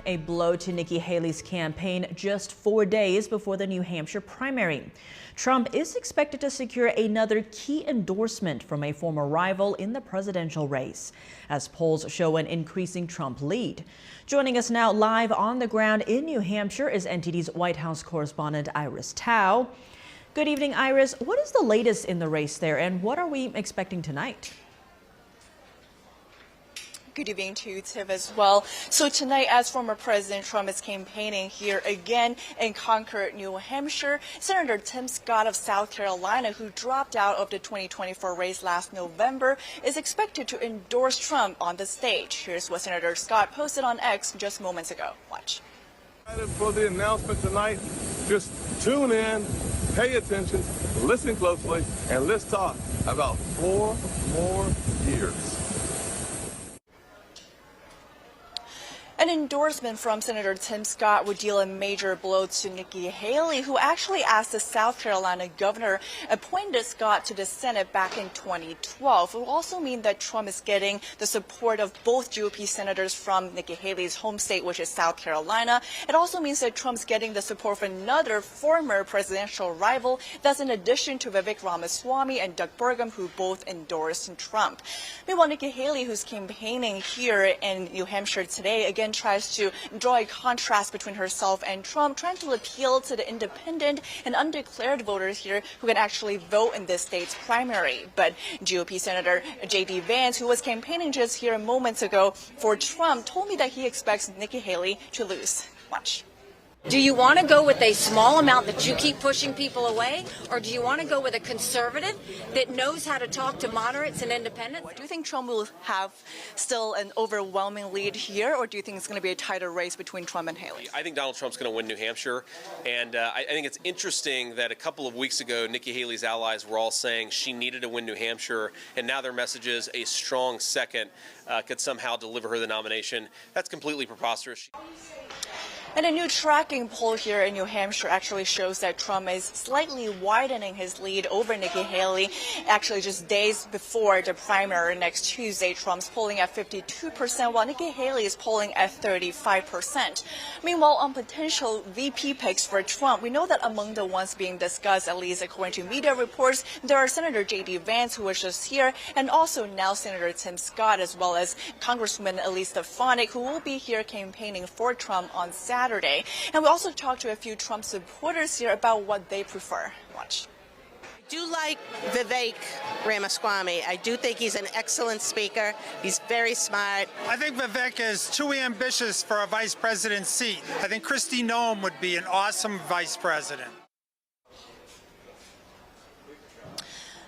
a blow to Nikki Haley's campaign just 4 days before the New Hampshire primary. Trump is expected to secure another key endorsement from a former rival in the presidential race, as polls show an increasing Trump lead. Joining us now live on the ground in New Hampshire is NTD's White House correspondent Iris Tao. Good evening, Iris. What is the latest in the race there, and what are we expecting tonight? Good evening to you, Tiff, as well. So tonight, as former President Trump is campaigning here again in Concord, New Hampshire, Senator Tim Scott of South Carolina, who dropped out of the 2024 race last November, is expected to endorse Trump on the stage. Here's what Senator Scott posted on X just moments ago. Watch. For the announcement tonight, just tune in, pay attention, listen closely, and let's talk about 4 more years. An endorsement from Senator Tim Scott would deal a major blow to Nikki Haley, who actually asked the South Carolina governor appointed Scott to the Senate back in 2012. It will also mean that Trump is getting the support of both GOP senators from Nikki Haley's home state, which is South Carolina. It also means that Trump's getting the support of another former presidential rival. That's in addition to Vivek Ramaswamy and Doug Burgum, who both endorsed Trump. Meanwhile, Nikki Haley, who's campaigning here in New Hampshire today, again tries to draw a contrast between herself and Trump, trying to appeal to the independent and undeclared voters here who can actually vote in this state's primary. But GOP Senator J.D. Vance, who was campaigning just here moments ago for Trump, told me that he expects Nikki Haley to lose. Watch. Do you want to go with a small amount that you keep pushing people away, or do you want to go with a conservative that knows how to talk to moderates and independents? Do you think Trump will have still an overwhelming lead here, or do you think it's going to be a tighter race between Trump and Haley? I think Donald Trump's going to win New Hampshire, and I think it's interesting that a couple of weeks ago, Nikki Haley's allies were all saying she needed to win New Hampshire, and now their message is a strong second could somehow deliver her the nomination. That's completely preposterous. And a new tracking poll here in New Hampshire actually shows that Trump is slightly widening his lead over Nikki Haley. Actually, just days before the primary next Tuesday, Trump's polling at 52%, while Nikki Haley is polling at 35%. Meanwhile, on potential VP picks for Trump, we know that among the ones being discussed, at least according to media reports, there are Senator J.D. Vance, who was just here, and also now Senator Tim Scott, as well as Congresswoman Elise Stefanik, who will be here campaigning for Trump on Saturday. And we also talked to a few Trump supporters here about what they prefer. Watch. I do like Vivek Ramaswamy. I do think he's an excellent speaker. He's very smart. I think Vivek is too ambitious for a vice president seat. I think Kristi Noem would be an awesome vice president.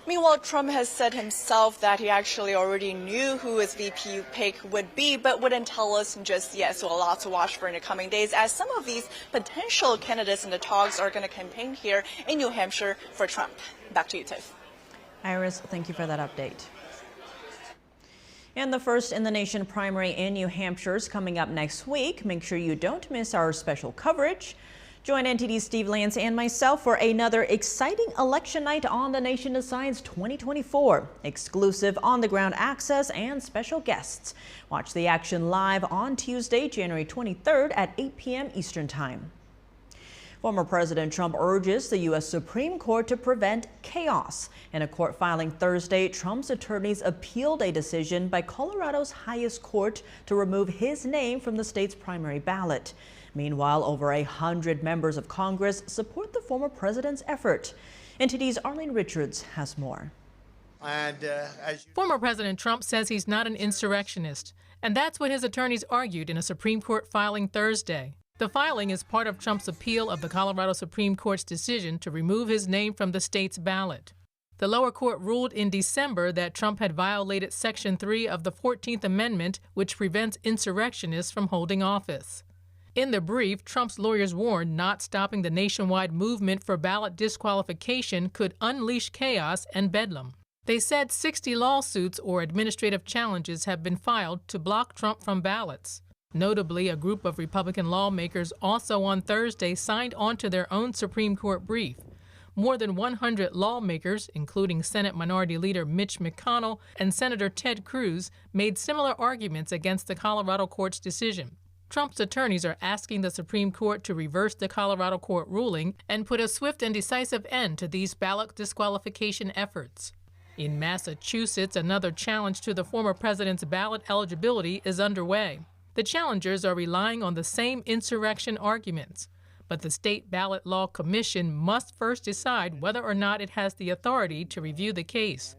Meanwhile, Trump has said himself that he actually already knew who his VP pick would be, but wouldn't tell us just yet. So a lot to watch for in the coming days, as some of these potential candidates in the talks are going to campaign here in New Hampshire for Trump. Back to you, Tiff. Iris, thank you for that update. And the first in the nation primary in New Hampshire is coming up next week. Make sure you don't miss our special coverage. Join NTD's Steve Lance and myself for another exciting election night on The Nation Decides 2024. Exclusive on-the-ground access and special guests. Watch the action live on Tuesday, January 23rd at 8 p.m. Eastern Time. Former President Trump urges the U.S. Supreme Court to prevent chaos. In a court filing Thursday, Trump's attorneys appealed a decision by Colorado's highest court to remove his name from the state's primary ballot. Meanwhile, over 100 members of Congress support the former president's effort. NTD's Arlene Richards has more. Former President Trump says he's not an insurrectionist, and that's what his attorneys argued in a Supreme Court filing Thursday. The filing is part of Trump's appeal of the Colorado Supreme Court's decision to remove his name from the state's ballot. The lower court ruled in December that Trump had violated Section 3 of the 14th Amendment, which prevents insurrectionists from holding office. In the brief, Trump's lawyers warned not stopping the nationwide movement for ballot disqualification could unleash chaos and bedlam. They said 60 lawsuits or administrative challenges have been filed to block Trump from ballots. Notably, a group of Republican lawmakers also on Thursday signed on to their own Supreme Court brief. More than 100 lawmakers, including Senate Minority Leader Mitch McConnell and Senator Ted Cruz, made similar arguments against the Colorado court's decision. Trump's attorneys are asking the Supreme Court to reverse the Colorado court ruling and put a swift and decisive end to these ballot disqualification efforts. In Massachusetts, another challenge to the former president's ballot eligibility is underway. The challengers are relying on the same insurrection arguments, but the State Ballot Law Commission must first decide whether or not it has the authority to review the case.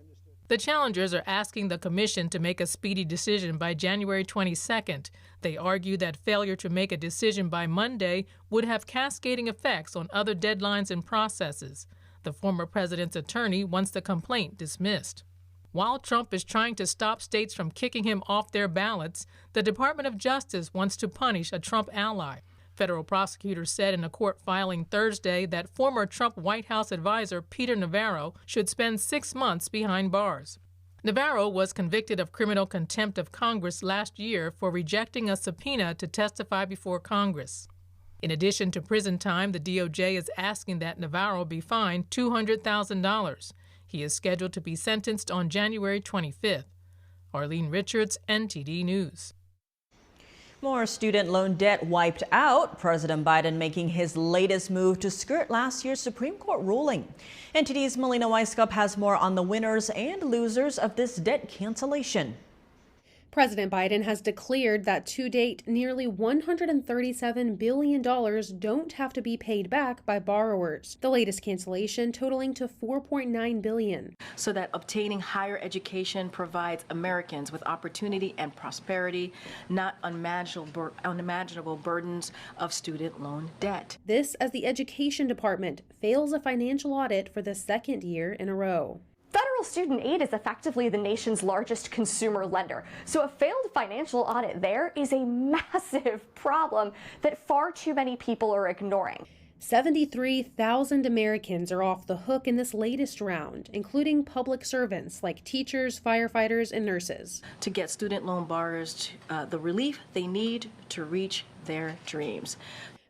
The challengers are asking the commission to make a speedy decision by January 22nd. They argue that failure to make a decision by Monday would have cascading effects on other deadlines and processes. The former president's attorney wants the complaint dismissed. While Trump is trying to stop states from kicking him off their ballots, the Department of Justice wants to punish a Trump ally. Federal prosecutors said in a court filing Thursday that former Trump White House advisor Peter Navarro should spend 6 months behind bars. Navarro was convicted of criminal contempt of Congress last year for rejecting a subpoena to testify before Congress. In addition to prison time, the DOJ is asking that Navarro be fined $200,000. He is scheduled to be sentenced on January 25th. Arlene Richards, NTD News. More student loan debt wiped out. President Biden making his latest move to skirt last year's Supreme Court ruling. NTD's Melina Weisskopf has more on the winners and losers of this debt cancellation. President Biden has declared that to date, nearly $137 billion don't have to be paid back by borrowers. The latest cancellation totaling to $4.9 billion. So that obtaining higher education provides Americans with opportunity and prosperity, not unimaginable burdens of student loan debt. This as the Education Department fails a financial audit for the second year in a row. Federal student aid is effectively the nation's largest consumer lender, so a failed financial audit there is a massive problem that far too many people are ignoring. 73,000 Americans are off the hook in this latest round, including public servants like teachers, firefighters, and nurses. To get student loan borrowers the relief they need to reach their dreams.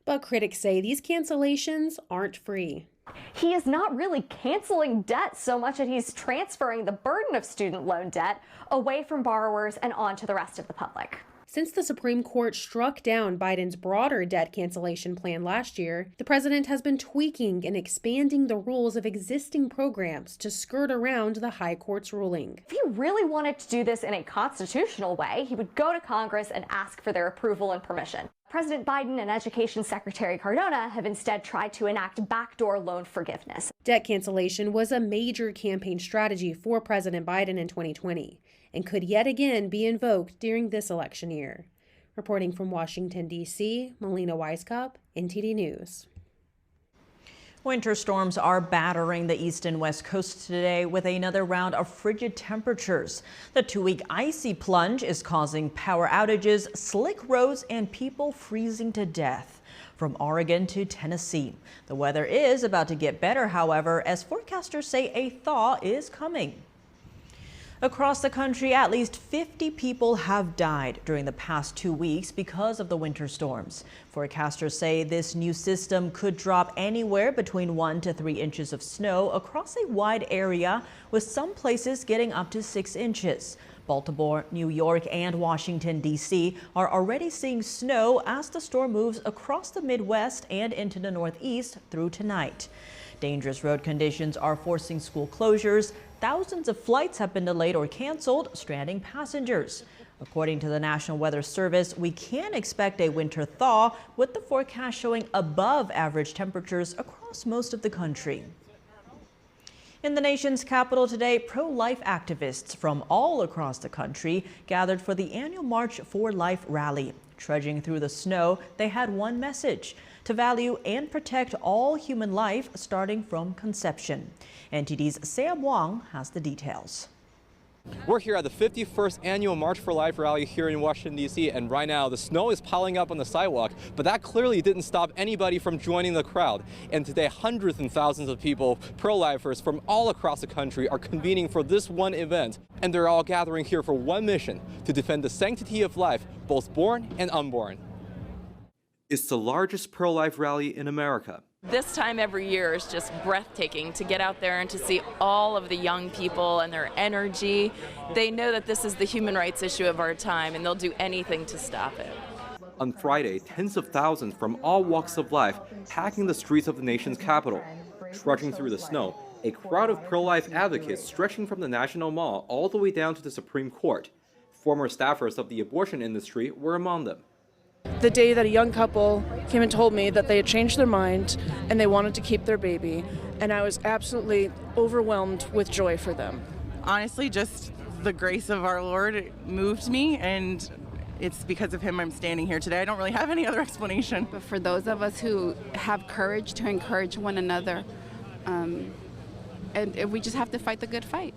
But critics say these cancellations aren't free. He is not really canceling debt so much that he's transferring the burden of student loan debt away from borrowers and onto the rest of the public. Since the Supreme Court struck down Biden's broader debt cancellation plan last year, the president has been tweaking and expanding the rules of existing programs to skirt around the high court's ruling. If he really wanted to do this in a constitutional way, he would go to Congress and ask for their approval and permission. President Biden and Education Secretary Cardona have instead tried to enact backdoor loan forgiveness. Debt cancellation was a major campaign strategy for President Biden in 2020 and could yet again be invoked during this election year. Reporting from Washington, D.C., Melina Weisskopf, NTD News. Winter storms are battering the east and west coast today with another round of frigid temperatures. The 2-week icy plunge is causing power outages, slick roads, and people freezing to death. From Oregon to Tennessee, the weather is about to get better, however, as forecasters say a thaw is coming. Across the country, at least 50 people have died during the past 2 weeks because of the winter storms. Forecasters say this new system could drop anywhere between 1 to 3 inches of snow across a wide area, with some places getting up to 6 inches. Baltimore, New York, and Washington, D.C. are already seeing snow as the storm moves across the Midwest and into the Northeast through tonight. Dangerous road conditions are forcing school closures. Thousands of flights have been delayed or canceled, stranding passengers. According to the National Weather Service, we can expect a winter thaw, with the forecast showing above average temperatures across most of the country. In the nation's capital today, pro-life activists from all across the country gathered for the annual March for Life rally. Trudging through the snow, they had one message: to value and protect all human life, starting from conception. NTD's Sam Wong has the details. We're here at the 51st annual March for Life rally here in Washington, D.C., and right now the snow is piling up on the sidewalk, but that clearly didn't stop anybody from joining the crowd. And today, hundreds and thousands of people, pro-lifers from all across the country, are convening for this one event, and they're all gathering here for one mission: to defend the sanctity of life, both born and unborn. It's the largest pro-life rally in America. This time every year is just breathtaking to get out there and to see all of the young people and their energy. They know that this is the human rights issue of our time, and they'll do anything to stop it. On Friday, tens of thousands from all walks of life packing the streets of the nation's capital. Trudging through the snow, a crowd of pro-life advocates stretching from the National Mall all the way down to the Supreme Court. Former staffers of the abortion industry were among them. The day that a young couple came and told me that they had changed their mind and they wanted to keep their baby, and I was absolutely overwhelmed with joy for them. Honestly, just the grace of our Lord moved me, and it's because of him I'm standing here today. I don't really have any other explanation. But for those of us who have courage to encourage one another, and we just have to fight the good fight.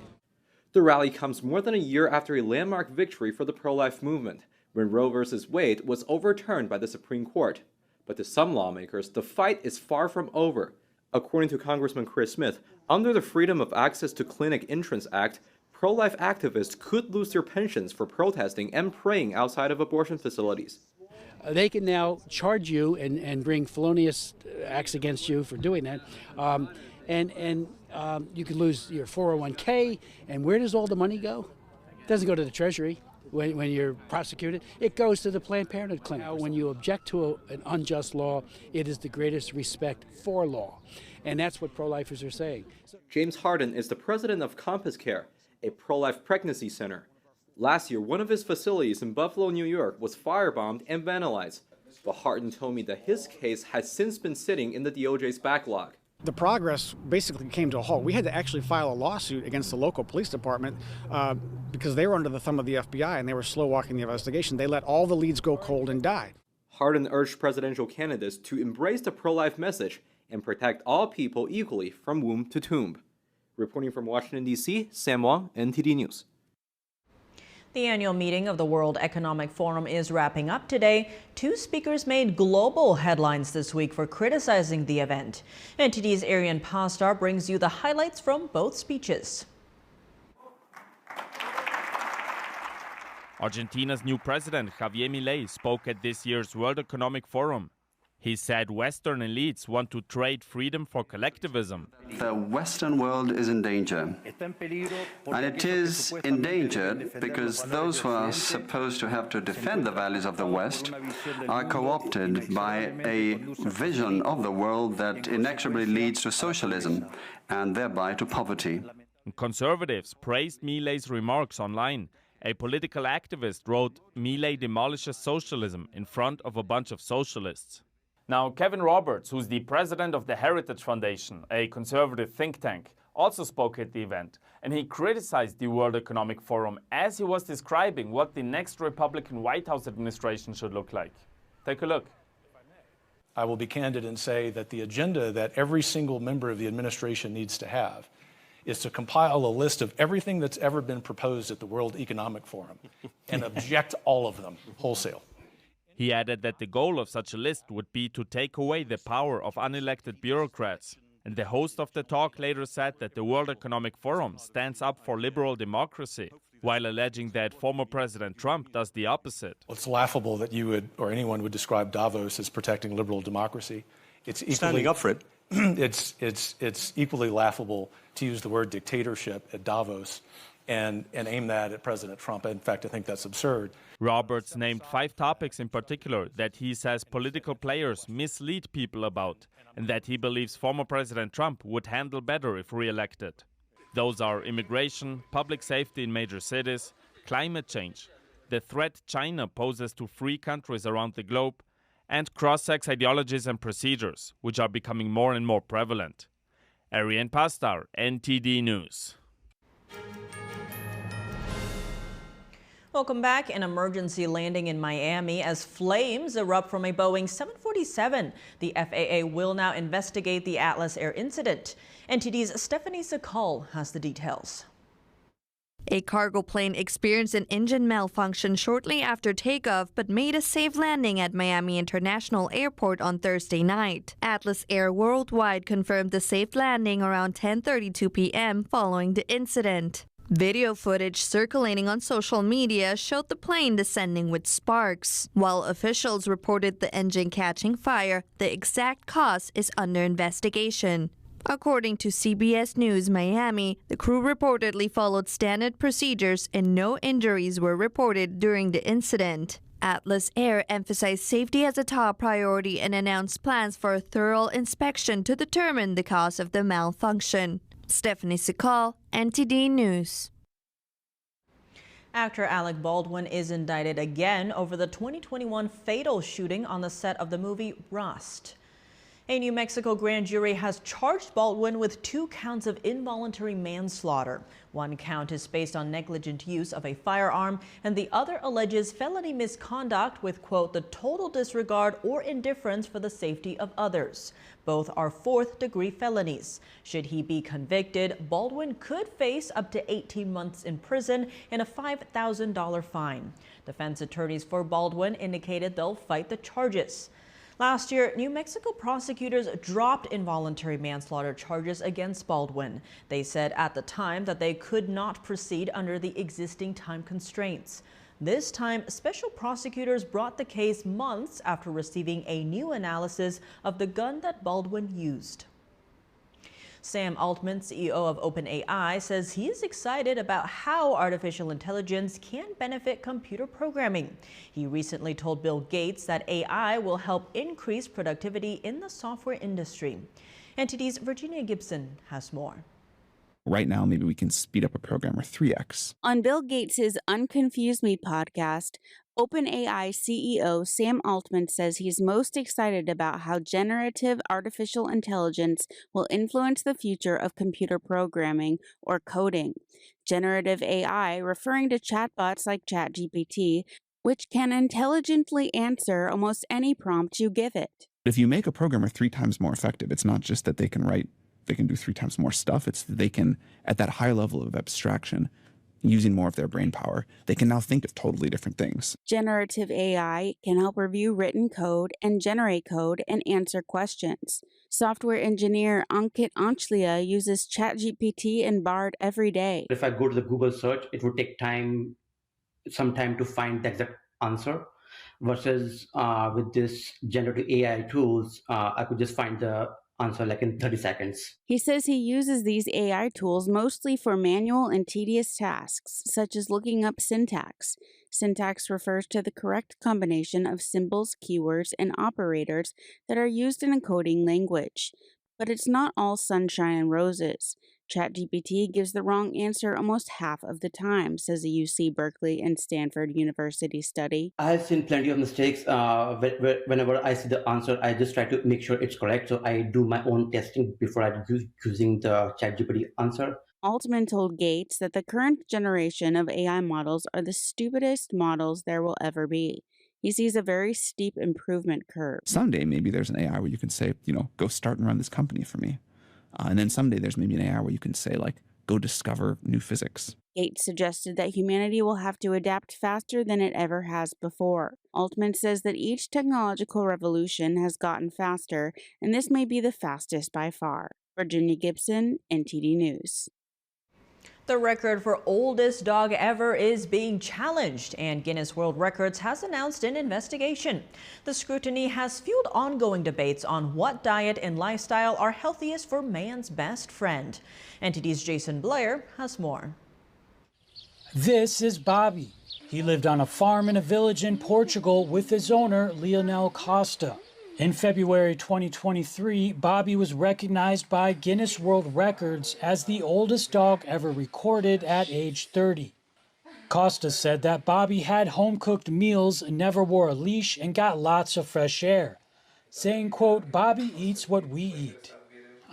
The rally comes more than a year after a landmark victory for the pro-life movement, when Roe v. Wade was overturned by the Supreme Court. But to some lawmakers, the fight is far from over. According to Congressman Chris Smith, under the Freedom of Access to Clinic Entrance Act, pro-life activists could lose their pensions for protesting and praying outside of abortion facilities. They can now charge you and bring felonious acts against you for doing that. You could lose your 401k, and where does all the money go? It doesn't go to the Treasury when you're prosecuted. It goes to the Planned Parenthood clinic. When you object to an unjust law, it is the greatest respect for law, and that's what pro-lifers are saying. James Harden is the president of Compass Care, a pro-life pregnancy center. Last year, one of his facilities in Buffalo, New York was firebombed and vandalized. But Harden told me that his case has since been sitting in the DOJ's backlog. The progress basically came to a halt. We had to actually file a lawsuit against the local police department because they were under the thumb of the FBI and they were slow walking the investigation. They let all the leads go cold and die. Harden urged presidential candidates to embrace the pro-life message and protect all people equally from womb to tomb. Reporting from Washington, D.C., Sam Wong, NTD News. The annual meeting of the World Economic Forum is wrapping up today. Two speakers made global headlines this week for criticizing the event. NTD's Arian Pastar brings you the highlights from both speeches. Argentina's new president, Javier Milei, spoke at this year's World Economic Forum. He said Western elites want to trade freedom for collectivism. The Western world is in danger. And it is endangered because those who are supposed to have to defend the values of the West are co-opted by a vision of the world that inexorably leads to socialism and thereby to poverty. Conservatives praised Milei's remarks online. A political activist wrote, "Milei demolishes socialism" in front of a bunch of socialists. Now, Kevin Roberts, who's the president of the Heritage Foundation, a conservative think tank, also spoke at the event, and he criticized the World Economic Forum as he was describing what the next Republican White House administration should look like. Take a look. I will be candid and say that the agenda that every single member of the administration needs to have is to compile a list of everything that's ever been proposed at the World Economic Forum and object all of them wholesale. He added that the goal of such a list would be to take away the power of unelected bureaucrats. And the host of the talk later said that the World Economic Forum stands up for liberal democracy, while alleging that former President Trump does the opposite. It's laughable that you would, or anyone would describe Davos as protecting liberal democracy. It's equally, standing up for it. It's equally laughable to use the word dictatorship at Davos and aim that at President Trump. In fact, I think that's absurd. Roberts named 5 topics in particular that he says political players mislead people about, and that he believes former President Trump would handle better if re-elected. Those are immigration, public safety in major cities, climate change, the threat China poses to free countries around the globe, and cross-sex ideologies and procedures, which are becoming more and more prevalent. Arian Pastar, NTD News. Welcome back. An emergency landing in Miami as flames erupt from a Boeing 747. The FAA will now investigate the Atlas Air incident. NTD's Stephanie Sakal has the details. A cargo plane experienced an engine malfunction shortly after takeoff but made a safe landing at Miami International Airport on Thursday night. Atlas Air Worldwide confirmed the safe landing around 10:32 p.m. following the incident. Video footage circulating on social media showed the plane descending with sparks. While officials reported the engine catching fire, the exact cause is under investigation. According to CBS News Miami, the crew reportedly followed standard procedures and no injuries were reported during the incident. Atlas Air emphasized safety as a top priority and announced plans for a thorough inspection to determine the cause of the malfunction. Stephanie Sikal, NTD News. Actor Alec Baldwin is indicted again over the 2021 fatal shooting on the set of the movie Rust. A New Mexico grand jury has charged Baldwin with 2 counts of involuntary manslaughter. One count is based on negligent use of a firearm, and the other alleges felony misconduct with, quote, the total disregard or indifference for the safety of others. Both are 4th-degree felonies. Should he be convicted, Baldwin could face up to 18 months in prison and a $5,000 fine. Defense attorneys for Baldwin indicated they'll fight the charges. Last year, New Mexico prosecutors dropped involuntary manslaughter charges against Baldwin. They said at the time that they could not proceed under the existing time constraints. This time, special prosecutors brought the case months after receiving a new analysis of the gun that Baldwin used. Sam Altman, CEO of OpenAI, says he is excited about how artificial intelligence can benefit computer programming. He recently told Bill Gates that AI will help increase productivity in the software industry. NTD's Virginia Gibson has more. Right now, maybe we can speed up a programmer 3x. On Bill Gates' Unconfuse Me podcast, OpenAI CEO Sam Altman says he's most excited about how generative artificial intelligence will influence the future of computer programming or coding. Generative AI, referring to chatbots like ChatGPT, which can intelligently answer almost any prompt you give it. If you make a programmer 3 times more effective, it's not just that they can do 3 times more stuff. It's that they can, at that high level of abstraction, using more of their brain power, they can now think of totally different things. Generative AI can help review written code and generate code and answer questions. Software engineer Ankit Anchlia uses ChatGPT and Bard every day. If I go to the Google search, it would take some time to find the exact answer. Versus with this generative AI tools, I could just find the answer like in 30 seconds. He says he uses these AI tools mostly for manual and tedious tasks, such as looking up syntax. Syntax refers to the correct combination of symbols, keywords, and operators that are used in a coding language. But it's not all sunshine and roses. ChatGPT gives the wrong answer almost half of the time, says a UC Berkeley and Stanford University study. I have seen plenty of mistakes. Whenever I see the answer, I just try to make sure it's correct. So I do my own testing before I using the ChatGPT answer. Altman told Gates that the current generation of AI models are the stupidest models there will ever be. He sees a very steep improvement curve. Someday, maybe there's an AI where you can say, go start and run this company for me. And then someday there's maybe an AI where you can say, go discover new physics. Gates suggested that humanity will have to adapt faster than it ever has before. Altman says that each technological revolution has gotten faster, and this may be the fastest by far. Virginia Gibson, NTD News. The record for oldest dog ever is being challenged, and Guinness World Records has announced an investigation. The scrutiny has fueled ongoing debates on what diet and lifestyle are healthiest for man's best friend. NTD's Jason Blair has more. This is Bobby. He lived on a farm in a village in Portugal with his owner, Leonel Costa. In February 2023, Bobby was recognized by Guinness World Records as the oldest dog ever recorded at age 30. Costa said that Bobby had home-cooked meals, never wore a leash, and got lots of fresh air, saying, quote, "Bobby eats what we eat."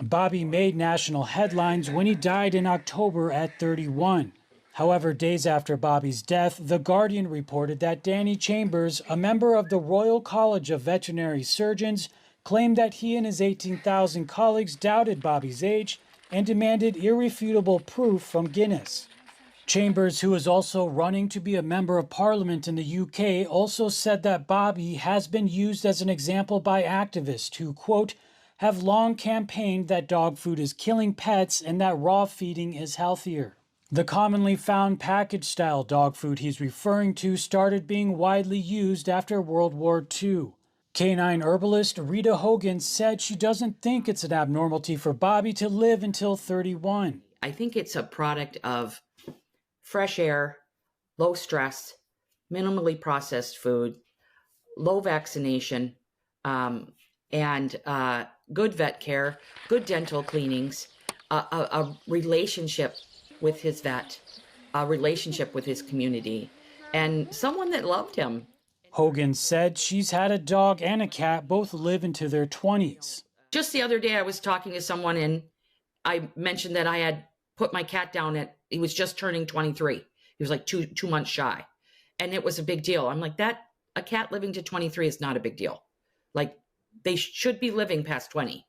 Bobby made national headlines when he died in October at 31. However, days after Bobby's death, The Guardian reported that Danny Chambers, a member of the Royal College of Veterinary Surgeons, claimed that he and his 18,000 colleagues doubted Bobby's age and demanded irrefutable proof from Guinness. Chambers, who is also running to be a member of Parliament in the UK, also said that Bobby has been used as an example by activists who, quote, have long campaigned that dog food is killing pets and that raw feeding is healthier. The commonly found package-style dog food he's referring to started being widely used after World War II. Canine herbalist Rita Hogan said she doesn't think it's an abnormality for Bobby to live until 31. I think it's a product of fresh air, low stress, minimally processed food, low vaccination, and good vet care, good dental cleanings, a relationship with his vet, a relationship with his community, and someone that loved him. Hogan said she's had a dog and a cat both live into their 20s. Just the other day, I was talking to someone and I mentioned that I had put my cat down he was just turning 23. He was like two months shy. And it was a big deal. I'm like, a cat living to 23 is not a big deal. Like, they should be living past 20.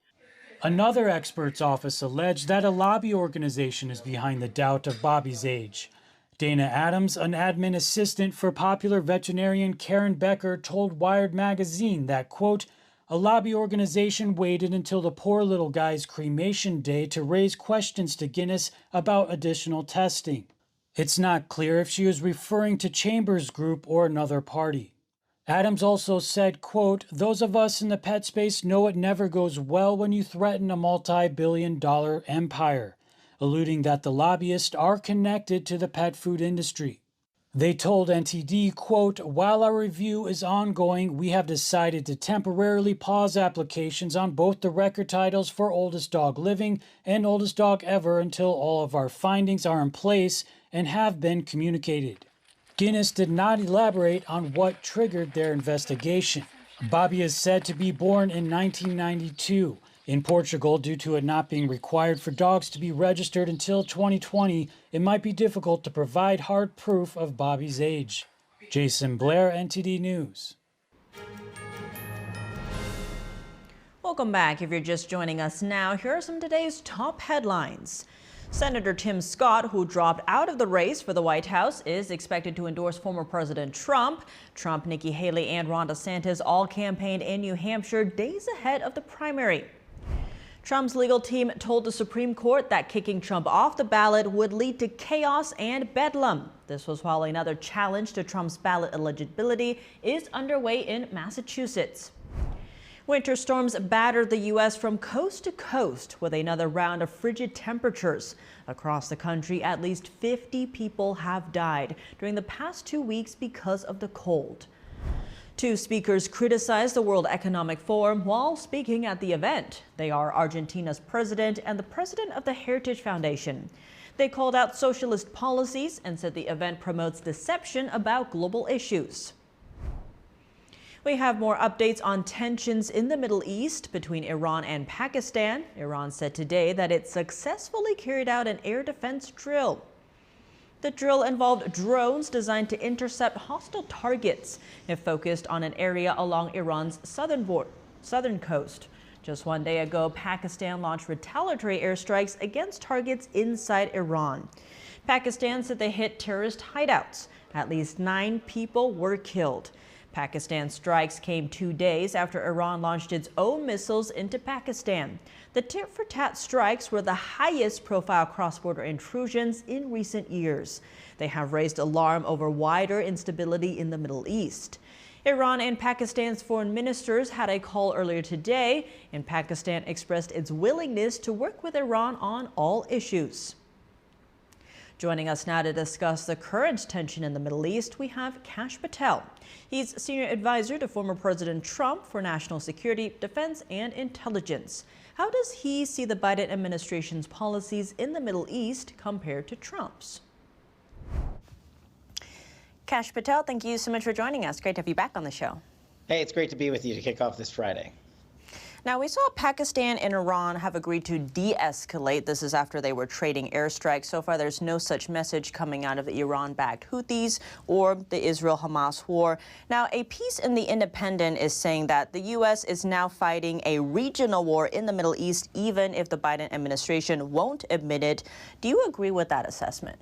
Another expert's office alleged that a lobby organization is behind the doubt of Bobby's age. Dana Adams, an admin assistant for popular veterinarian Karen Becker, told Wired magazine that, quote, a lobby organization waited until the poor little guy's cremation day to raise questions to Guinness about additional testing. It's not clear if she was referring to Chambers Group or another party. Adams also said, quote, those of us in the pet space know it never goes well when you threaten a multi-billion-dollar empire, alluding that the lobbyists are connected to the pet food industry. They told NTD, quote, while our review is ongoing, we have decided to temporarily pause applications on both the record titles for Oldest Dog Living and Oldest Dog Ever until all of our findings are in place and have been communicated. Guinness did not elaborate on what triggered their investigation. Bobby is said to be born in 1992. In Portugal, due to it not being required for dogs to be registered until 2020, it might be difficult to provide hard proof of Bobby's age. Jason Blair, NTD News. Welcome back. If you're just joining us now, here are some of today's top headlines. Senator Tim Scott, who dropped out of the race for the White House, is expected to endorse former President Trump. Trump, Nikki Haley, and Ron DeSantis all campaigned in New Hampshire days ahead of the primary. Trump's legal team told the Supreme Court that kicking Trump off the ballot would lead to chaos and bedlam. This was while another challenge to Trump's ballot eligibility is underway in Massachusetts. Winter storms battered the U.S. from coast to coast with another round of frigid temperatures. Across the country, at least 50 people have died during the past 2 weeks because of the cold. Two speakers criticized the World Economic Forum while speaking at the event. They are Argentina's president and the president of the Heritage Foundation. They called out socialist policies and said the event promotes deception about global issues. We have more updates on tensions in the Middle East between Iran and Pakistan. Iran said today that it successfully carried out an air defense drill. The drill involved drones designed to intercept hostile targets. It focused on an area along Iran's southern coast. Just 1 day ago, Pakistan launched retaliatory airstrikes against targets inside Iran. Pakistan said they hit terrorist hideouts. At least 9 people were killed. Pakistan's strikes came 2 days after Iran launched its own missiles into Pakistan. The tit-for-tat strikes were the highest profile cross-border intrusions in recent years. They have raised alarm over wider instability in the Middle East. Iran and Pakistan's foreign ministers had a call earlier today, and Pakistan expressed its willingness to work with Iran on all issues. Joining us now to discuss the current tension in the Middle East, we have Kash Patel. He's senior advisor to former President Trump for national security, defense, and intelligence. How does he see the Biden administration's policies in the Middle East compared to Trump's? Kash Patel, thank you so much for joining us. Great to have you back on the show. Hey, it's great to be with you to kick off this Friday. Now, we saw Pakistan and Iran have agreed to de-escalate. This is after they were trading airstrikes. So far, there's no such message coming out of the Iran-backed Houthis or the Israel-Hamas war. Now, a piece in The Independent is saying that the U.S. is now fighting a regional war in the Middle East, even if the Biden administration won't admit it. Do you agree with that assessment?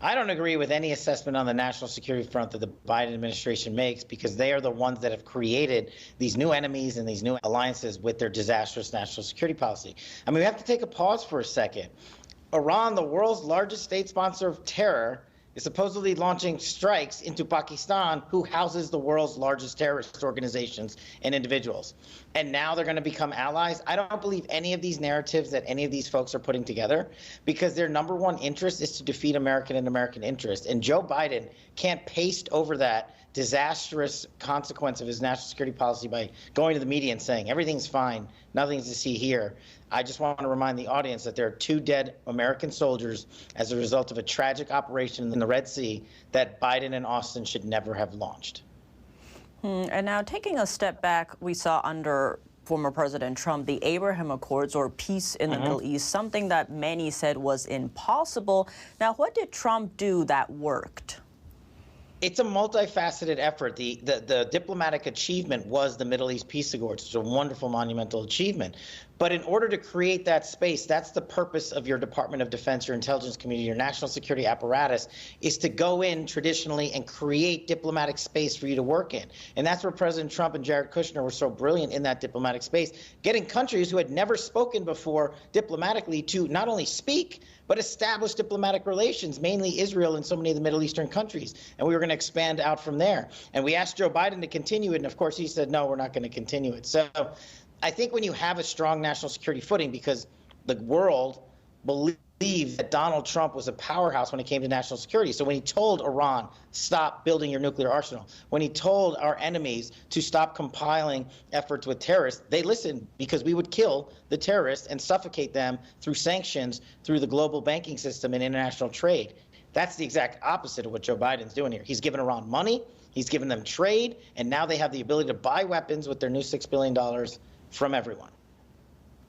I don't agree with any assessment on the national security front that the Biden administration makes, because they are the ones that have created these new enemies and these new alliances with their disastrous national security policy. I mean, we have to take a pause for a second. Iran, the world's largest state sponsor of terror, is supposedly launching strikes into Pakistan, who houses the world's largest terrorist organizations and individuals. And now they're going to become allies. I don't believe any of these narratives that any of these folks are putting together, because their number one interest is to defeat American and American interest. And Joe Biden can't paste over that disastrous consequence of his national security policy by going to the media and saying everything's fine, nothing's to see here. I just want to remind the audience that there are 2 dead American soldiers as a result of a tragic operation in the Red Sea that Biden and Austin should never have launched. And now, taking a step back, we saw under former President Trump the Abraham Accords, or peace in the Middle East, something that many said was impossible. Now, what did Trump do that worked? It's a multifaceted effort. The diplomatic achievement was the Middle East Peace Accords. It's a wonderful, monumental achievement. But in order to create that space, that's the purpose of your Department of Defense, your intelligence community, your national security apparatus, is to go in traditionally and create diplomatic space for you to work in. And that's where President Trump and Jared Kushner were so brilliant in that diplomatic space, getting countries who had never spoken before diplomatically to not only speak, but establish diplomatic relations, mainly Israel and so many of the Middle Eastern countries. And we were going to expand out from there. And we asked Joe Biden to continue it. And of course, he said, no, we're not going to continue it. So I think when you have a strong national security footing, because the world believed that Donald Trump was a powerhouse when it came to national security. So when he told Iran, stop building your nuclear arsenal, when he told our enemies to stop compiling efforts with terrorists, they listened, because we would kill the terrorists and suffocate them through sanctions, through the global banking system and international trade. That's the exact opposite of what Joe Biden's doing here. He's given Iran money, he's given them trade, and now they have the ability to buy weapons with their new $6 billion from everyone.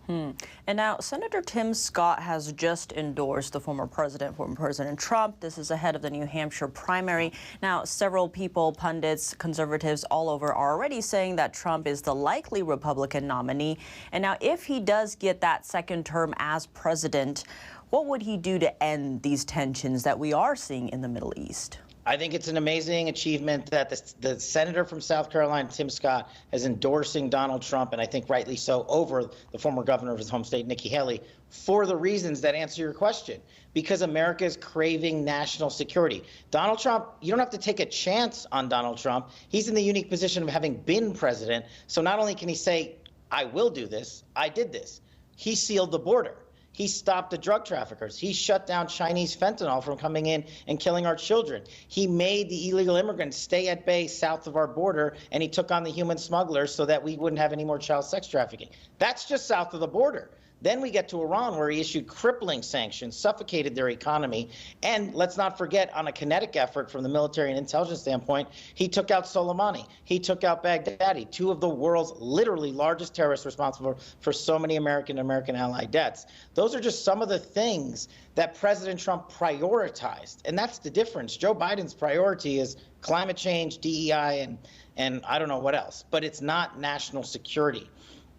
And now, Senator Tim Scott has just endorsed the former President Trump. This is ahead of the New Hampshire primary. Now, several people, pundits, conservatives all over are already saying that Trump is the likely Republican nominee. And now, if he does get that second term as president, what would he do to end these tensions that we are seeing in the Middle East? I think it's an amazing achievement that the senator from South Carolina, Tim Scott, is endorsing Donald Trump, and I think rightly so, over the former governor of his home state, Nikki Haley, for the reasons that answer your question. Because America is craving national security. Donald Trump, you don't have to take a chance on Donald Trump. He's in the unique position of having been president. So not only can he say, I will do this, I did this. He sealed the border. He stopped the drug traffickers. He shut down Chinese fentanyl from coming in and killing our children. He made the illegal immigrants stay at bay south of our border, and he took on the human smugglers so that we wouldn't have any more child sex trafficking. That's just south of the border. Then we get to Iran, where he issued crippling sanctions, suffocated their economy. And let's not forget, on a kinetic effort from the military and intelligence standpoint, he took out Soleimani. He took out Baghdadi, 2 of the world's literally largest terrorists responsible for so many American and American allied deaths. Those are just some of the things that President Trump prioritized. And that's the difference. Joe Biden's priority is climate change, DEI, and I don't know what else. But it's not national security.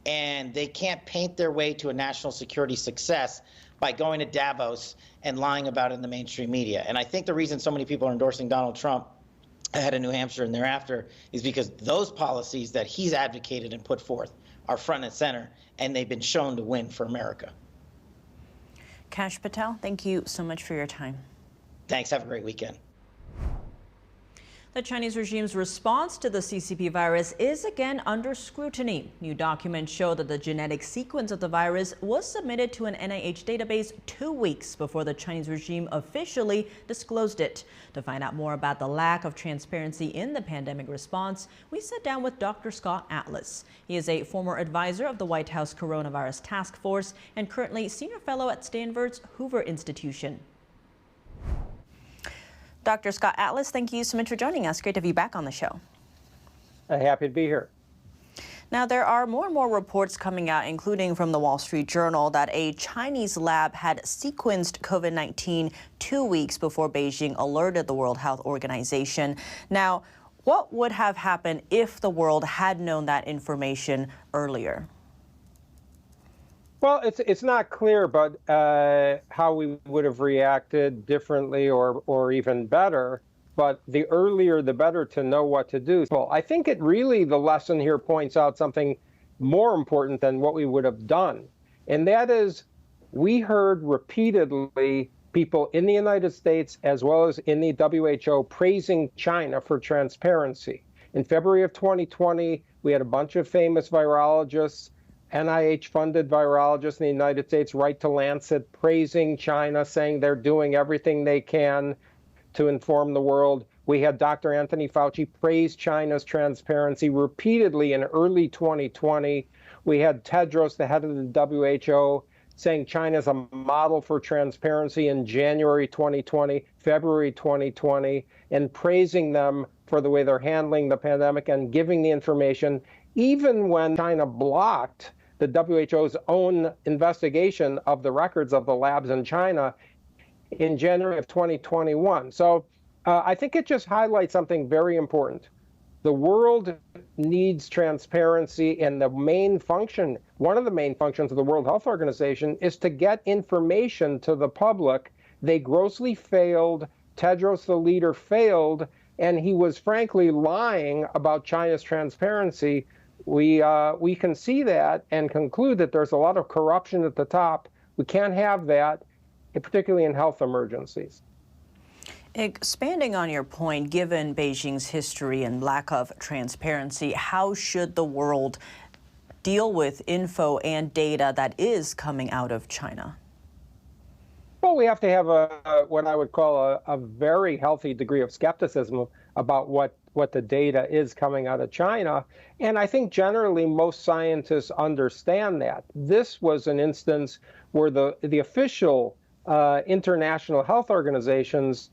And they can't paint their way to a national security success by going to Davos and lying about it in the mainstream media. And I think the reason so many people are endorsing Donald Trump ahead of New Hampshire and thereafter is because those policies that he's advocated and put forth are front and center, and they've been shown to win for America. Kash Patel, thank you so much for your time. Thanks. Have a great weekend. The Chinese regime's response to the CCP virus is again under scrutiny. New documents show that the genetic sequence of the virus was submitted to an NIH database 2 weeks before the Chinese regime officially disclosed it. To find out more about the lack of transparency in the pandemic response, we sat down with Dr. Scott Atlas. He is a former advisor of the White House Coronavirus Task Force and currently senior fellow at Stanford's Hoover Institution. Dr. Scott Atlas, thank you so much for joining us. Great to have you back on the show. Happy to be here. Now, there are more and more reports coming out, including from the Wall Street Journal, that a Chinese lab had sequenced COVID-19 2 weeks before Beijing alerted the World Health Organization. Now, what would have happened if the world had known that information earlier? Well, it's not clear, but how we would have reacted differently or even better. But the earlier, the better to know what to do. Well, I think the lesson here points out something more important than what we would have done. And that is, we heard repeatedly people in the United States as well as in the WHO praising China for transparency. In February of 2020, we had a bunch of famous virologists, NIH-funded virologists in the United States write to Lancet praising China, saying they're doing everything they can to inform the world. We had Dr. Anthony Fauci praise China's transparency repeatedly in early 2020. We had Tedros, the head of the WHO, saying China is a model for transparency in January 2020, February 2020, and praising them for the way they're handling the pandemic and giving the information, even when China blocked the WHO's own investigation of the records of the labs in China in January of 2021. So I think it just highlights something very important. The world needs transparency, and the main function, one of the main functions of the World Health Organization is to get information to the public. They grossly failed. Tedros, the leader, failed, and he was frankly lying about China's transparency. We can see that and conclude that there's a lot of corruption at the top. We can't have that, particularly in health emergencies. Expanding on your point, given Beijing's history and lack of transparency, how should the world deal with info and data that is coming out of China? Well, we have to have what I would call a very healthy degree of skepticism about what the data is coming out of China. And I think generally most scientists understand that. This was an instance where the official international health organizations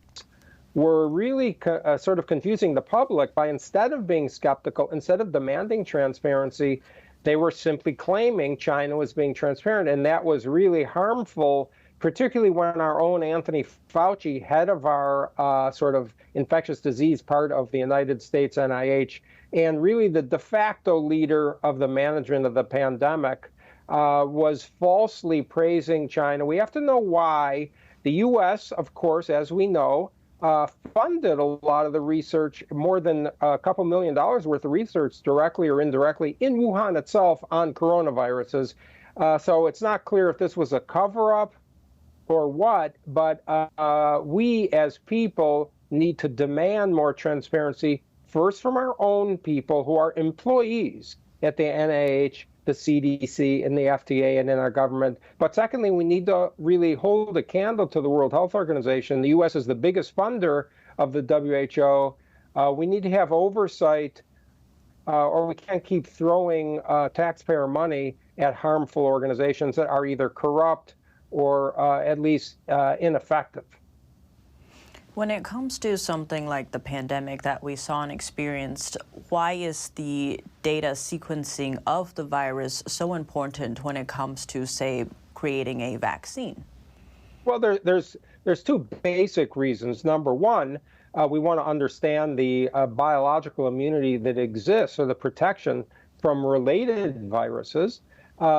were really sort of confusing the public by, instead of being skeptical, instead of demanding transparency, they were simply claiming China was being transparent. And that was really harmful, particularly when our own Anthony Fauci, head of our sort of infectious disease part of the United States NIH, and really the de facto leader of the management of the pandemic, was falsely praising China. We have to know why. The U.S., of course, as we know, funded a lot of the research, more than a couple $1 million worth of research, directly or indirectly, in Wuhan itself on coronaviruses. So it's not clear if this was a cover-up or what, but we as people need to demand more transparency, first from our own people who are employees at the NIH, the CDC, and the FDA, and in our government. But secondly, we need to really hold a candle to the World Health Organization. The U.S. is the biggest funder of the WHO. We need to have oversight, or we can't keep throwing taxpayer money at harmful organizations that are either corrupt or at least ineffective. When it comes to something like the pandemic that we saw and experienced, why is the data sequencing of the virus so important when it comes to, say, creating a vaccine? Well, there's two basic reasons. Number one, we want to understand the biological immunity that exists, or the protection from related viruses.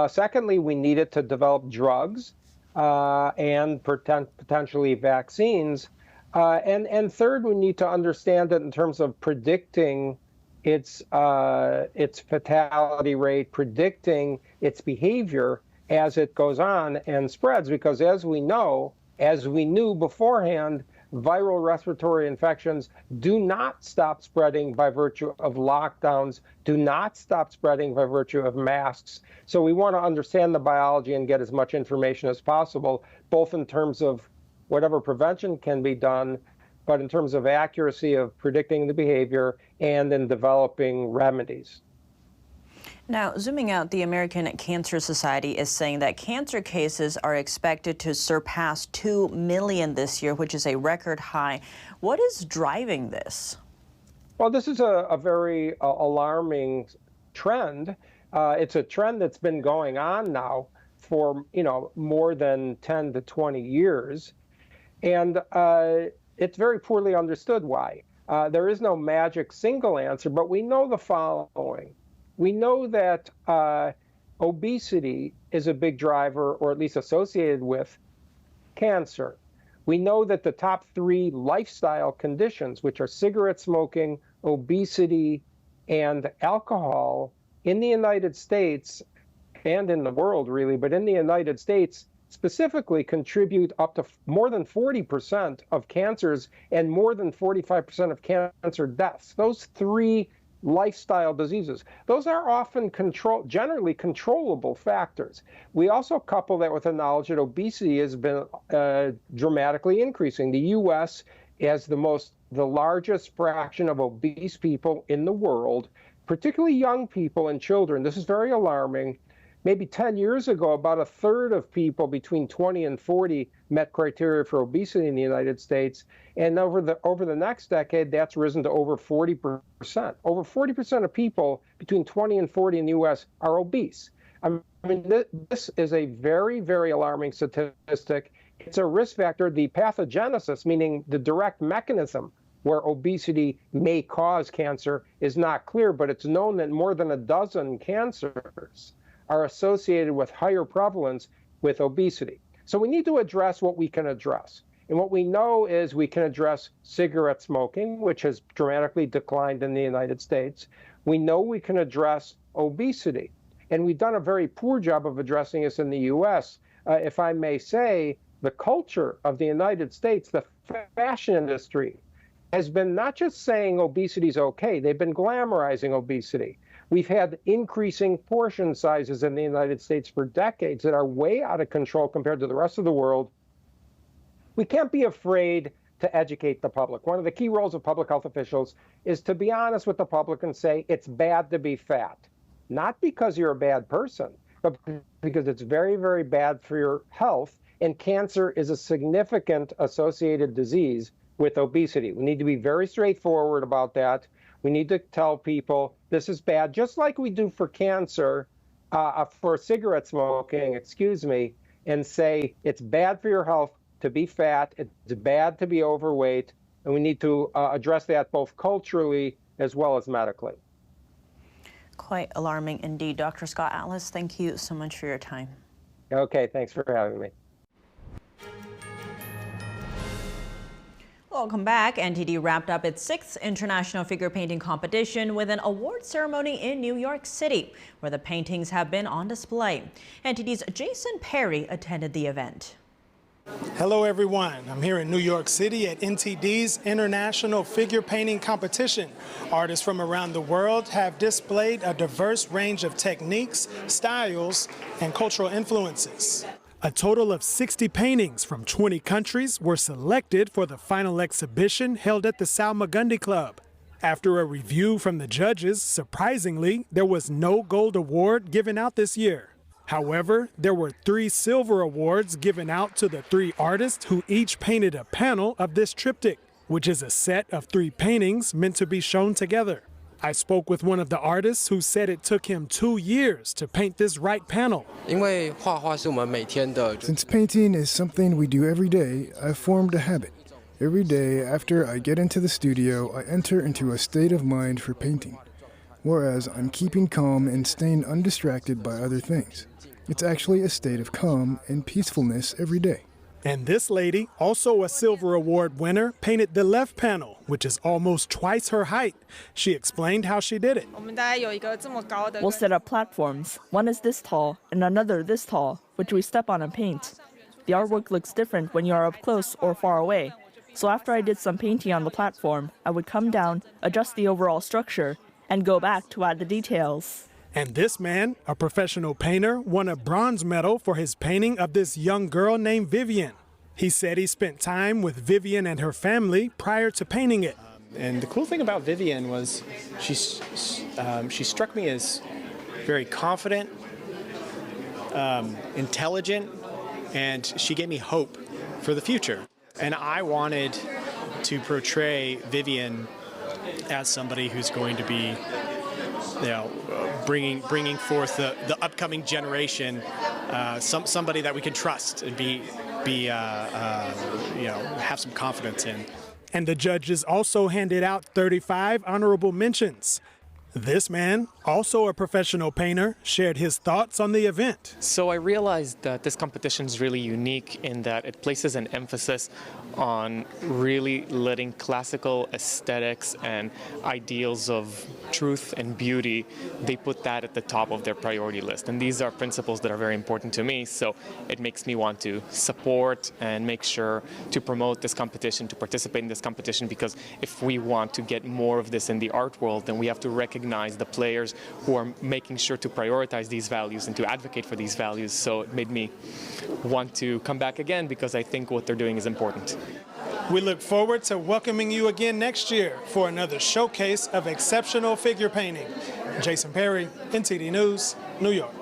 Secondly, we need it to develop drugs and potentially vaccines. And third, we need to understand it in terms of predicting its fatality rate, predicting its behavior as it goes on and spreads. Because as we know, as we knew beforehand, viral respiratory infections do not stop spreading by virtue of lockdowns, do not stop spreading by virtue of masks. So we want to understand the biology and get as much information as possible, both in terms of whatever prevention can be done, but in terms of accuracy of predicting the behavior and in developing remedies. Now, zooming out, the American Cancer Society is saying that cancer cases are expected to surpass 2 million this year, which is a record high. What is driving this? Well, this is a very alarming trend. It's a trend that's been going on now for, more than 10 to 20 years. And it's very poorly understood why. There is no magic single answer, but we know the following. We know that obesity is a big driver, or at least associated with cancer. We know that the top 3 lifestyle conditions, which are cigarette smoking, obesity, and alcohol, in the United States and in the world, really, but in the United States, specifically contribute up to more than 40% of cancers and more than 45% of cancer deaths. Those three lifestyle diseases, those are often generally controllable factors. We also couple that with the knowledge that obesity has been dramatically increasing. The U.S. has the largest fraction of obese people in the world, particularly young people and children. This is very alarming. Maybe 10 years ago, about a third of people between 20 and 40 met criteria for obesity in the United States. And over the next decade, that's risen to over 40%. Over 40% of people between 20 and 40 in the U.S. are obese. I mean, this is a very, very alarming statistic. It's a risk factor. The pathogenesis, meaning the direct mechanism where obesity may cause cancer, is not clear, but it's known that more than a dozen cancers are associated with higher prevalence with obesity. So we need to address what we can address. And what we know is we can address cigarette smoking, which has dramatically declined in the United States. We know we can address obesity. And we've done a very poor job of addressing this in the U.S. If I may say, the culture of the United States, the fashion industry, has been not just saying obesity is okay, they've been glamorizing obesity. We've had increasing portion sizes in the United States for decades that are way out of control compared to the rest of the world. We can't be afraid to educate the public. One of the key roles of public health officials is to be honest with the public and say it's bad to be fat. Not because you're a bad person, but because it's very, very bad for your health, and cancer is a significant associated disease with obesity. We need to be very straightforward about that. We need to tell people this is bad, just like we do for cancer, for cigarette smoking, and say it's bad for your health to be fat, it's bad to be overweight, and we need to address that both culturally as well as medically. Quite alarming indeed. Dr. Scott Atlas, thank you so much for your time. Okay, thanks for having me. Welcome back. NTD wrapped up its 6th International Figure Painting Competition with an award ceremony in New York City, where the paintings have been on display. NTD's Jason Perry attended the event. Hello everyone, I'm here in New York City at NTD's International Figure Painting Competition. Artists from around the world have displayed a diverse range of techniques, styles, and cultural influences. A total of 60 paintings from 20 countries were selected for the final exhibition held at the Salmagundi Club. After a review from the judges, surprisingly, there was no gold award given out this year. However, there were 3 silver awards given out to the 3 artists who each painted a panel of this triptych, which is a set of 3 paintings meant to be shown together. I spoke with one of the artists who said it took him 2 years to paint this right panel. Since painting is something we do every day, I've formed a habit. Every day after I get into the studio, I enter into a state of mind for painting, whereas I'm keeping calm and staying undistracted by other things. It's actually a state of calm and peacefulness every day. And this lady, also a Silver Award winner, painted the left panel, which is almost twice her height. She explained how she did it. We'll set up platforms. One is this tall and another this tall, which we step on and paint. The artwork looks different when you are up close or far away. So after I did some painting on the platform, I would come down, adjust the overall structure, and go back to add the details. And this man, a professional painter, won a bronze medal for his painting of this young girl named Vivian. He said he spent time with Vivian and her family prior to painting it. And the cool thing about Vivian was she struck me as very confident, intelligent, and she gave me hope for the future. And I wanted to portray Vivian as somebody who's going to be, bringing forth the upcoming generation, somebody that we can trust and have some confidence in. And the judges also handed out 35 honorable mentions. This man, also a professional painter, shared his thoughts on the event. So I realized that this competition is really unique in that it places an emphasis on really letting classical aesthetics and ideals of truth and beauty, they put that at the top of their priority list. And these are principles that are very important to me, so it makes me want to support and make sure to promote this competition, to participate in this competition, because if we want to get more of this in the art world, then we have to recognize the players who are making sure to prioritize these values and to advocate for these values. So it made me want to come back again because I think what they're doing is important. We look forward to welcoming you again next year for another showcase of exceptional figure painting. Jason Perry, NTD News, New York.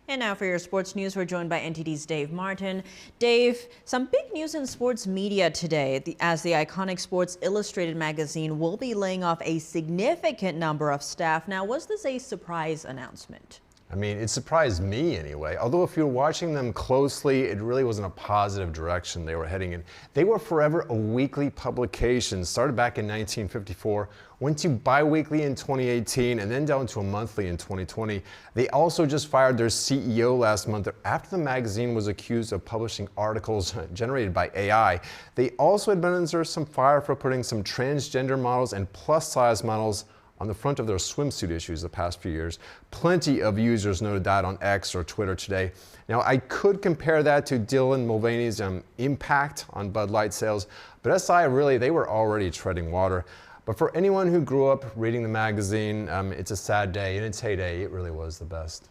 And now for your sports news, we're joined by NTD's Dave Martin. Dave, some big news in sports media today as the iconic Sports Illustrated magazine will be laying off a significant number of staff. Now, was this a surprise announcement? I mean, it surprised me anyway. Although if you're watching them closely, it really wasn't a positive direction they were heading in. They were forever a weekly publication, started back in 1954, went to bi-weekly in 2018, and then down to a monthly in 2020. They also just fired their CEO last month after the magazine was accused of publishing articles generated by AI. They also had been under some fire for putting some transgender models and plus-size models on the front of their swimsuit issues the past few years. Plenty of users noted that on X or Twitter today. Now, I could compare that to Dylan Mulvaney's impact on Bud Light sales, but SI really, they were already treading water. But for anyone who grew up reading the magazine, it's a sad day. In its heyday, it really was the best.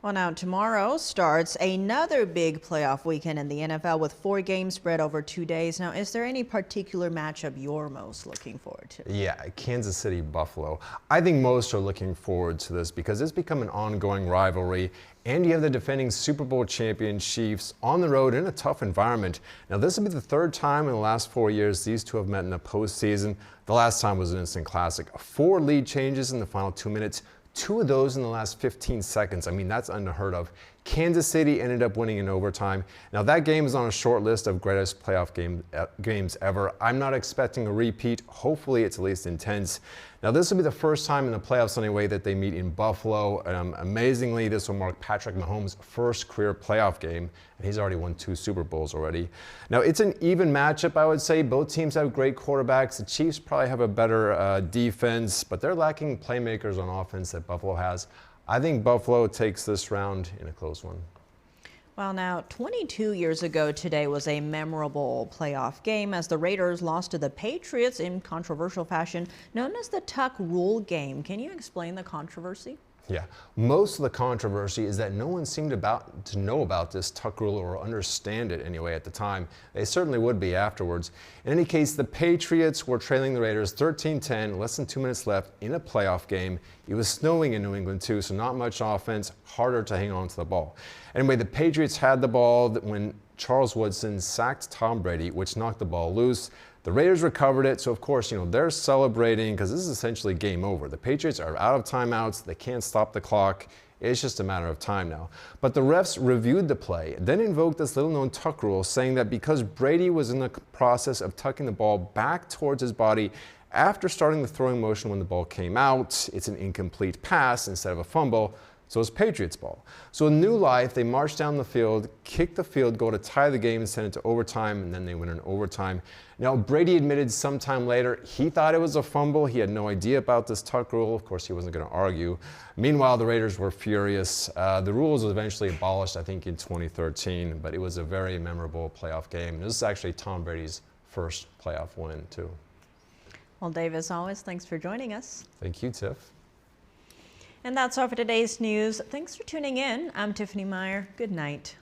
Well, now tomorrow starts another big playoff weekend in the NFL with 4 games spread over 2 days. Now, is there any particular matchup you're most looking forward to? Yeah, Kansas City, Buffalo. I think most are looking forward to this because it's become an ongoing rivalry, and you have the defending Super Bowl champion Chiefs on the road in a tough environment. Now, this will be the 3rd time in the last 4 years these two have met in the postseason. The last time was an instant classic. 4 lead changes in the final 2 minutes. 2 of those in the last 15 seconds. I mean, that's unheard of. Kansas City ended up winning in overtime. Now, that game is on a short list of greatest playoff games ever. I'm not expecting a repeat. Hopefully, it's at least intense. Now, this will be the first time in the playoffs anyway that they meet in Buffalo. Amazingly, this will mark Patrick Mahomes' first career playoff game, and he's already won 2 Super Bowls already. Now, it's an even matchup, I would say. Both teams have great quarterbacks. The Chiefs probably have a better defense, but they're lacking playmakers on offense that Buffalo has. I think Buffalo takes this round in a close one. Well, now, 22 years ago today was a memorable playoff game as the Raiders lost to the Patriots in controversial fashion known as the Tuck Rule game. Can you explain the controversy? Yeah, most of the controversy is that no one seemed to know about this Tuck Rule or understand it anyway at the time. They certainly would be afterwards. In any case, the Patriots were trailing the Raiders 13-10, less than 2 minutes left in a playoff game. It was snowing in New England too, so not much offense, harder to hang on to the ball. Anyway, the Patriots had the ball when Charles Woodson sacked Tom Brady, which knocked the ball loose. The Raiders recovered it, so of course, they're celebrating because this is essentially game over. The Patriots are out of timeouts. They can't stop the clock. It's just a matter of time now. But the refs reviewed the play, then invoked this little-known tuck rule, saying that because Brady was in the process of tucking the ball back towards his body after starting the throwing motion when the ball came out, it's an incomplete pass instead of a fumble. So it's Patriots ball. So in new life, they march down the field, kick the field goal to tie the game and send it to overtime, and then they win in overtime. Now, Brady admitted sometime later he thought it was a fumble. He had no idea about this tuck rule. Of course, he wasn't going to argue. Meanwhile, the Raiders were furious. The rules was eventually abolished, I think, in 2013, but it was a very memorable playoff game. This is actually Tom Brady's first playoff win, too. Well, Dave, as always, thanks for joining us. Thank you, Tiff. And that's all for today's news. Thanks for tuning in. I'm Tiffany Meyer. Good night.